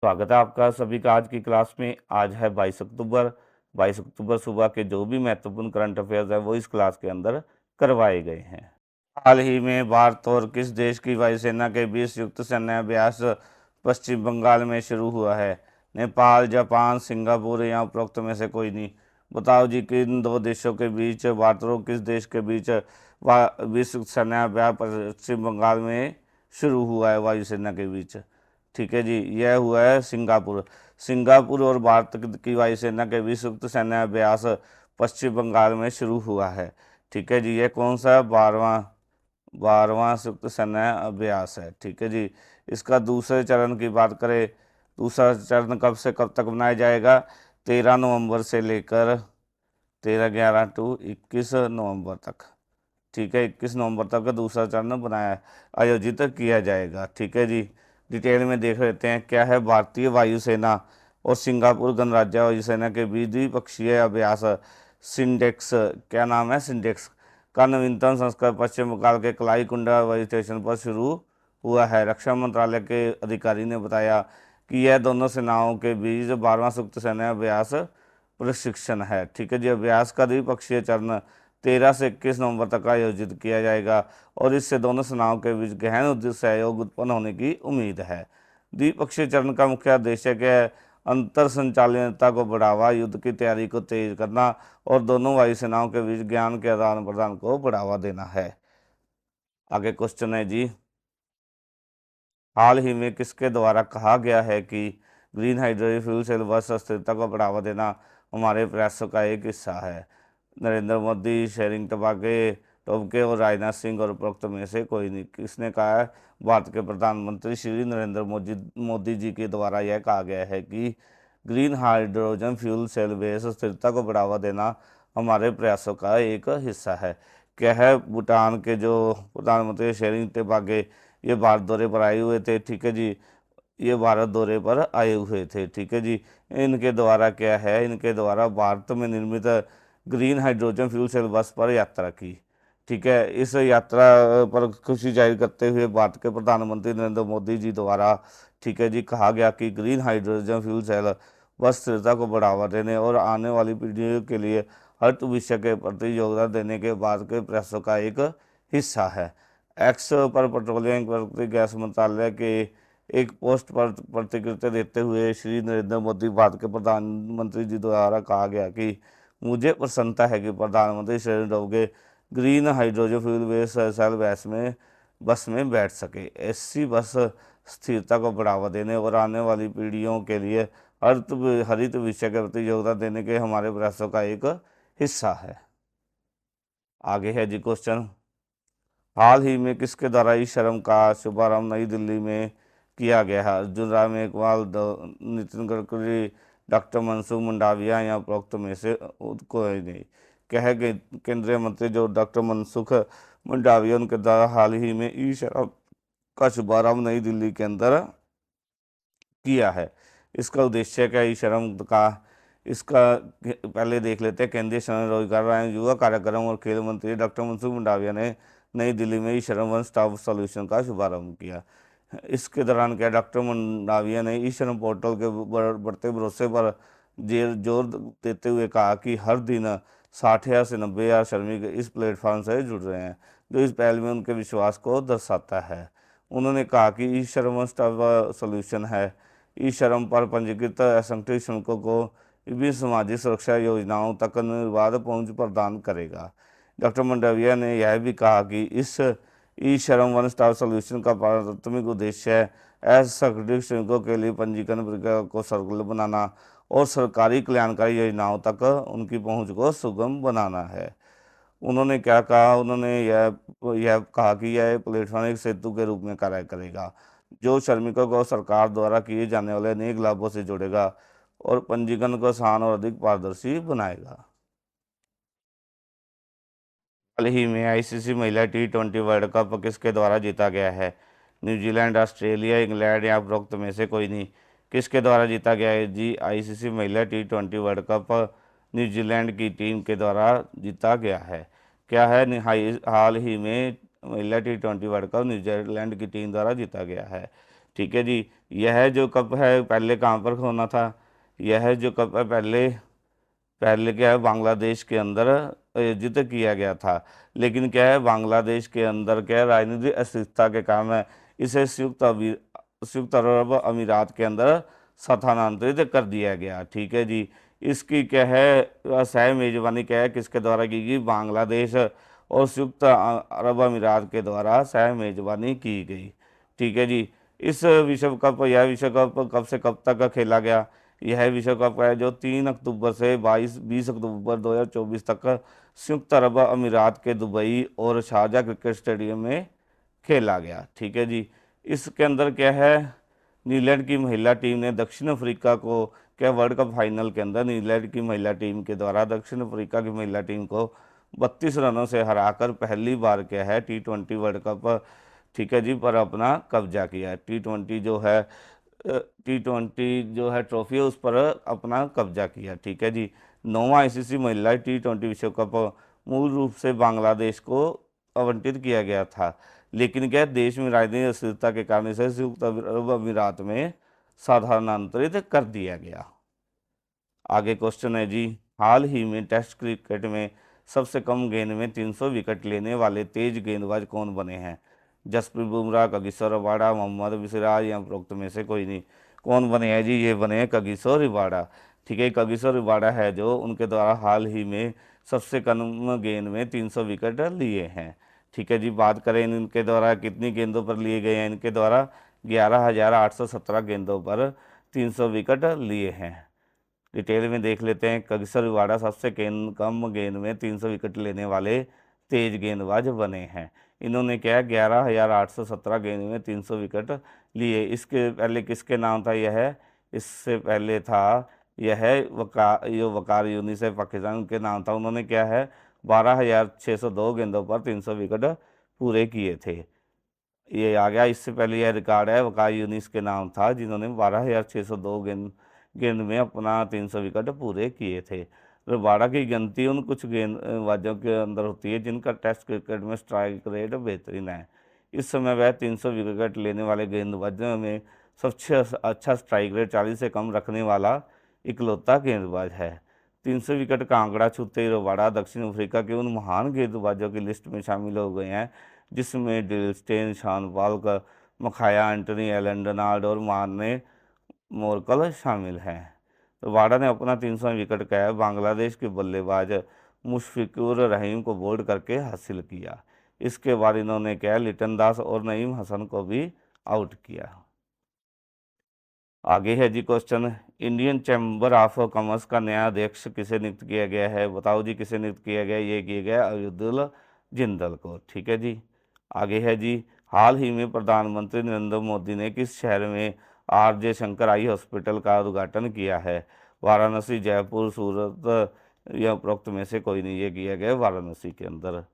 स्वागत है आपका सभी का आज की क्लास में। आज है 22 अक्टूबर। 22 अक्टूबर सुबह के जो भी महत्वपूर्ण करंट अफेयर्स है वो इस क्लास के अंदर करवाए गए हैं। हाल ही में भारत और किस देश की वायुसेना के बीच संयुक्त सैन्य अभ्यास पश्चिम बंगाल में शुरू हुआ है? नेपाल, जापान, सिंगापुर या उपरोक्त में से कोई नहीं। बताओ जी कि इन दो देशों के बीच भारत और किस देश के बीच संयुक्त सैन्य अभ्यास पश्चिम बंगाल में शुरू हुआ है वायुसेना के बीच? ठीक है जी, यह हुआ है सिंगापुर। सिंगापुर और भारत की वायुसेना के बीच संयुक्त सैन्य अभ्यास पश्चिम बंगाल में शुरू हुआ है। ठीक है जी, यह कौन सा 12वां संयुक्त सैन्य अभ्यास है। ठीक है जी, इसका दूसरे चरण की बात करें, दूसरा चरण कब से कब तक बनाया जाएगा? 13 नवंबर से लेकर 13/11 टू 21 नवंबर तक। ठीक है, 21 नवंबर तक का दूसरा चरण बनाया आयोजित किया जाएगा। ठीक है जी, डिटेल में देख लेते हैं क्या है भारतीय वायुसेना और सिंगापुर गणराज्य वायुसेना के बीच द्विपक्षीय अभ्यास सिंडेक्स, क्या नाम है सिंडेक्स, का नवीनतम संस्करण पश्चिम बंगाल के कलाईकुंडा वायु स्टेशन पर शुरू हुआ है। रक्षा मंत्रालय के अधिकारी ने बताया कि यह दोनों सेनाओं के बीच 12वां संयुक्त सैन्य अभ्यास प्रशिक्षण है। ठीक है जी, अभ्यास का द्विपक्षीय चरण 13 से 21 नवंबर तक आयोजित किया जाएगा और इससे दोनों सेनाओं के बीच गहन सहयोग उत्पन्न होने की उम्मीद है। द्विपक्षीय चरण का मुख्य उद्देश्य क्या है? अंतर संचालनता को बढ़ावा, युद्ध की तैयारी को तेज करना और दोनों वायुसेनाओं के बीच ज्ञान के आदान प्रदान को बढ़ावा देना है। आगे क्वेश्चन है जी, हाल ही में किसके द्वारा कहा गया है कि ग्रीन हाइड्रोजन फ्यूल सेल बस स्थिरता को बढ़ावा देना हमारे प्रयासों का एक हिस्सा है? नरेंद्र मोदी, शेरिंग टोबगे और राजनाथ सिंह और उपरोक्त में से कोई नहीं। किसने कहा है? भारत के प्रधानमंत्री श्री नरेंद्र मोदी जी के द्वारा यह कहा गया है कि green hydrogen fuel cell base स्थिरता को बढ़ावा देना हमारे प्रयासों का एक हिस्सा है। क्या है? भूटान के जो प्रधानमंत्री शेरिंग टोब्गे ये भारत दौरे पर आए हुए थे। ठीक है जी, ये भारत दौरे पर आए हुए थे। ठीक है जी, इनके द्वारा क्या है, इनके द्वारा भारत में निर्मित ग्रीन हाइड्रोजन फ्यूल सेल बस पर यात्रा की। ठीक है, इस यात्रा पर खुशी जाहिर करते हुए भारत के प्रधानमंत्री नरेंद्र मोदी जी द्वारा ठीक है जी कहा गया कि ग्रीन हाइड्रोजन फ्यूल सेल बस स्थिरता को बढ़ावा देने और आने वाली पीढ़ियों के लिए हरित भविष्य के प्रति योगदान देने के बाद के प्रयासों का एक हिस्सा है। एक्स पर पेट्रोलियम प्राकृतिक गैस मंत्रालय के एक पोस्ट पर प्रतिक्रिया देते हुए श्री नरेंद्र मोदी भारत के प्रधानमंत्री जी द्वारा कहा गया कि मुझे प्रसन्नता है कि प्रधानमंत्री Shri Tobgay green hydrogen fuel base cell bus में बैठ सके। ऐसी बस स्थिरता को बढ़ावा देने और आने वाली पीढ़ियों के लिए हरित विषय के प्रति योगदान देने के हमारे प्रयासों का एक हिस्सा है। आगे है जी क्वेश्चन, हाल ही में किसके द्वारा ई श्रम का शुभारंभ नई दिल्ली में किया गया है? अर्जुन राम मेघवाल, नितिन गडकरी, डॉक्टर मनसुख मंडाविया या उपरोक्त में से कोई नहीं। क्या है कि केंद्रीय मंत्री जो डॉक्टर मनसुख मंडाविया उनके द्वारा हाल ही में ई श्रम का शुभारंभ नई दिल्ली के अंदर किया है। इसका उद्देश्य क्या है ई श्रम का? इसका पहले देख लेते हैं। केंद्रीय श्रम रोजगार एवं युवा कार्यक्रम और खेल मंत्री डॉक्टर मनसुख मंडाविया ने नई दिल्ली में ई श्रम वन स्टॉप सॉल्यूशन का शुभारंभ किया। इसके दौरान क्या डॉक्टर मंडाविया ने ई श्रम पोर्टल के बढ़ते भरोसे पर जोर देते हुए कहा कि हर दिन 60,000 से 90,000 श्रमिक इस प्लेटफॉर्म से जुड़ रहे हैं, जो इस पहल में उनके विश्वास को दर्शाता है। उन्होंने कहा कि ई श्रम वन स्टॉप सॉल्यूशन है ई श्रम पर पंजीकृत असंगठित श्रमिकों को विभिन्न सामाजिक सुरक्षा योजनाओं तक निर्बाध पहुंच प्रदान करेगा। डॉक्टर मंडाविया ने यह भी कहा कि इस ई श्रम वन स्टॉप सॉल्यूशन का प्राथमिक उद्देश्य असंगठित श्रमिकों के लिए पंजीकरण प्रक्रिया को सरल बनाना और सरकारी कल्याणकारी योजनाओं तक उनकी पहुंच को सुगम बनाना है। उन्होंने क्या कहा? उन्होंने यह कहा कि यह प्लेटफॉर्म एक सेतु के रूप में कार्य करेगा, जो श्रमिकों को सरकार द्वारा किए जाने वाले अनेक लाभों से जोड़ेगा और पंजीकरण को आसान और अधिक पारदर्शी बनाएगा। हाल ही में आईसीसी महिला T20 वर्ल्ड कप किसके द्वारा जीता गया है? न्यूजीलैंड, ऑस्ट्रेलिया, इंग्लैंड या उपरोक्त में से कोई नहीं। किसके द्वारा जीता गया है जी? आईसीसी महिला T20 वर्ल्ड कप न्यूजीलैंड की टीम के द्वारा जीता गया है। क्या है? हाल ही में महिला T20 वर्ल्ड कप न्यूजीलैंड की टीम द्वारा जीता गया है। ठीक है जी, यह जो कप है पहले कहाँ पर होना था? यह जो कप है पहले पहले क्या है, बांग्लादेश के अंदर आयोजित किया गया था। लेकिन क्या है, बांग्लादेश के अंदर क्या है, राजनीतिक अस्थिरता के कारण इसे संयुक्त अरब अमीरात के अंदर स्थानांतरित कर दिया गया। ठीक है जी। इसकी क्या है, सह मेजबानी क्या है, किसके द्वारा की गई? बांग्लादेश और संयुक्त अरब अमीरात के द्वारा सह मेजबानी की गई। ठीक है जी। इस विश्व कप यह विश्व कप कब से कब तक खेला गया? यह विश्व कप है जो 3 अक्टूबर से 20 अक्टूबर 2024 तक संयुक्त अरब अमीरात के दुबई और शारजा क्रिकेट स्टेडियम में खेला गया। ठीक है जी। इसके अंदर क्या है, न्यूजीलैंड की महिला टीम ने दक्षिण अफ्रीका को क्या वर्ल्ड कप फाइनल के अंदर न्यूजीलैंड की महिला टीम के द्वारा दक्षिण अफ्रीका की महिला टीम को 32 रनों से हराकर पहली बार क्या है T20 वर्ल्ड कप, ठीक है जी, पर अपना कब्जा किया। T20 जो है ट्रॉफी है उस पर अपना कब्जा किया। ठीक है जी। 9वां आईसीसी महिला T20 विश्व कप मूल रूप से बांग्लादेश को आवंटित किया गया था, लेकिन क्या देश में राजनीतिक अस्थिरता के कारण इसे संयुक्त अरब अमीरात में स्थानांतरित कर दिया गया। आगे क्वेश्चन है जी, हाल ही में टेस्ट क्रिकेट में सबसे कम गेंद में 300 विकेट लेने वाले तेज गेंदबाज कौन बने हैं? जसप्रीत बुमराह, कगिसो रबाडा, मोहम्मद सिराज या उपरोक्त में से कोई नहीं। कौन बने हैं जी? ये बने हैं कगिसो रबाडा। ठीक है, कगिसो रबाडा है जो उनके द्वारा हाल ही में सबसे कम गेंद में 300 विकेट लिए हैं। ठीक है जी। बात करें इनके द्वारा कितनी गेंदों पर लिए गए हैं, इनके द्वारा 11,817 गेंदों पर 300 विकेट लिए हैं। डिटेल में देख लेते हैं। कगिसो रबाडा सबसे कम गेंद में 300 विकेट लेने वाले तेज गेंदबाज बने हैं। इन्होंने क्या 11,817 गेंद में 300 विकेट लिए। इसके पहले किसके नाम था यह? इससे पहले था यह वकार यूनिस है पाकिस्तान के नाम था। उन्होंने क्या है 12,602 गेंदों पर 300 विकेट पूरे किए थे। ये आ गया। इससे पहले यह रिकॉर्ड है वकार यूनिस के नाम था, जिन्होंने 12,602 गेंद में अपना 300 विकेट पूरे किए थे। रबाडा की गिनती उन कुछ गेंदबाजों के अंदर होती है जिनका टेस्ट क्रिकेट में स्ट्राइक रेट बेहतरीन है। इस समय वह 300 विकेट लेने वाले गेंदबाजों में सबसे अच्छा स्ट्राइक रेट 40 से कम रखने वाला इकलौता गेंदबाज है। 300 विकेट का आंकड़ा छूते ही रबाडा दक्षिण अफ्रीका के उन महान गेंदबाजों की लिस्ट में शामिल हो गए हैं जिसमें dill stand, Shawn पॉल्क, Makhaya Antony, Allan Donald और मार्ने मोरकल शामिल हैं। रबाडा ने अपना 300 विकेट का है बांग्लादेश के बल्लेबाज मुशफिकुर रहीम को बोल्ड करके हासिल किया। इसके बाद इन्होंने क्या लिटन दास और नईम हसन को भी आउट किया। आगे है जी question, Indian chamber of commerce का नया अध्यक्ष किसे नियुक्त किया गया है? बताओ जी किसे नियुक्त किया गया? ये किया गया अब्दुल जिंदल को। ठीक है जी। आगे है जी, हाल ही में प्रधानमंत्री नरेंद्र मोदी ने किस शहर में आर.जे. शंकर आई हॉस्पिटल का उद्घाटन किया है? वाराणसी, जयपुर, सूरत या उपरोक्त में से कोई नहीं। ये किया गया वाराणसी के अंदर।